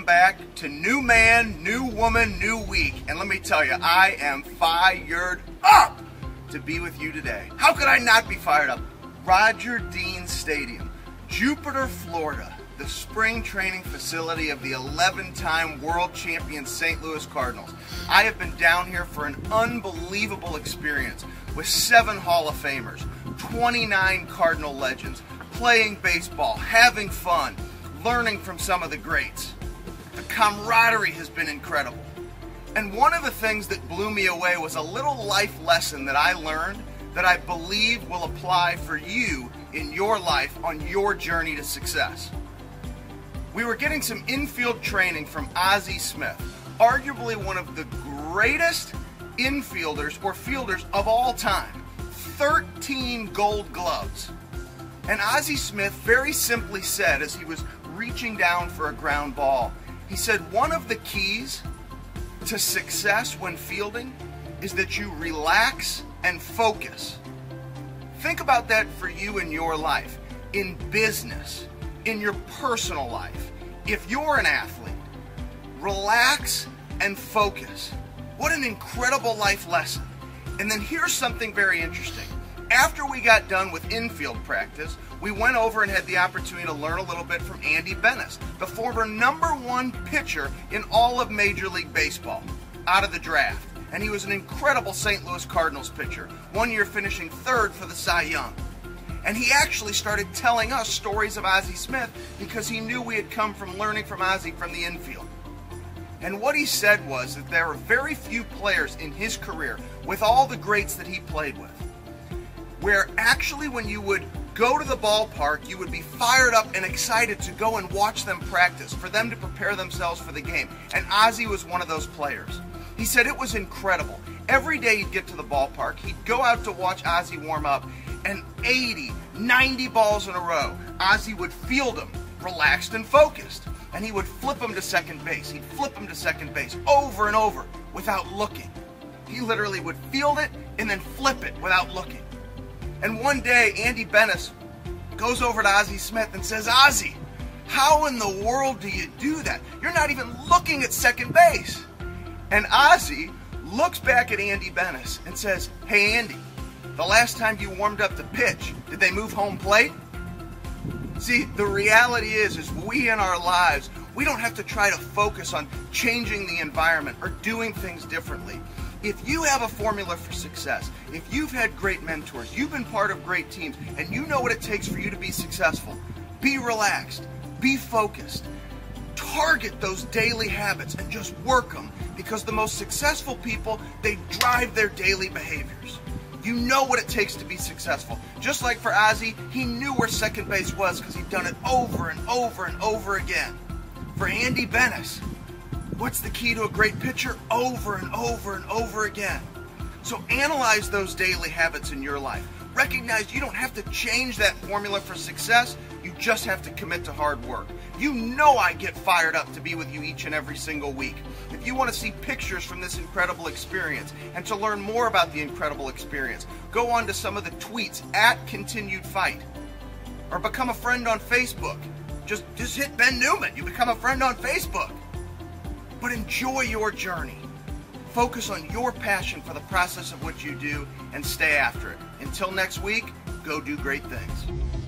welcome back to New Man, New Woman, New Week. And let me tell you, I am fired up to be with you today. How could I not be fired up? Roger Dean Stadium, Jupiter, Florida, the spring training facility of the 11-time world champion St. Louis Cardinals. I have been down here for an unbelievable experience with 7 Hall of Famers, 29 Cardinal legends, playing baseball, having fun, learning from some of the greats. The camaraderie has been incredible. And one of the things that blew me away was a little life lesson that I learned that I believe will apply for you in your life on your journey to success. We were getting some infield training from Ozzie Smith, arguably one of the greatest infielders or fielders of all time. 13 gold gloves. And Ozzie Smith very simply said, as he was reaching down for a ground ball, he said, one of the keys to success when fielding is that you relax and focus. Think about that for you in your life, in business, in your personal life. If you're an athlete, relax and focus. What an incredible life lesson. And then here's something very interesting. After we got done with infield practice, we went over and had the opportunity to learn a little bit from Andy Bennis, the former #1 pitcher in all of Major League Baseball, out of the draft. And he was an incredible St. Louis Cardinals pitcher, one year finishing 3rd for the Cy Young. And he actually started telling us stories of Ozzie Smith because he knew we had come from learning from Ozzie from the infield. And what he said was that there were very few players in his career, with all the greats that he played with, where actually when you would go to the ballpark, you would be fired up and excited to go and watch them practice, for them to prepare themselves for the game. And Ozzie was one of those players. He said it was incredible. Every day he'd get to the ballpark, he'd go out to watch Ozzie warm up, and 80, 90 balls in a row, Ozzie would field them, relaxed and focused. And he would flip them to second base. He'd flip them to second base over and over without looking. He literally would field it and then flip it without looking. And one day, Andy Bennis goes over to Ozzie Smith and says, Ozzie, how in the world do you do that? You're not even looking at second base. And Ozzie looks back at Andy Bennis and says, hey Andy, the last time you warmed up to pitch, did they move home plate? See, the reality is we in our lives, we don't have to try to focus on changing the environment or doing things differently. If you have a formula for success, if you've had great mentors, you've been part of great teams, and you know what it takes for you to be successful, be relaxed, be focused, target those daily habits and just work them, because the most successful people, they drive their daily behaviors. You know what it takes to be successful. Just like for Ozzie, he knew where second base was because he'd done it over and over and over again. For Andy Bennis, what's the key to a great pitcher? Over and over and over again. So analyze those daily habits in your life. Recognize you don't have to change that formula for success. You just have to commit to hard work. You know I get fired up to be with you each and every single week. If you want to see pictures from this incredible experience and to learn more about the incredible experience, go on to some of the tweets at Continued Fight, or become a friend on Facebook. Just hit Ben Newman. You become a friend on Facebook. But enjoy your journey. Focus on your passion for the process of what you do and stay after it. Until next week, go do great things.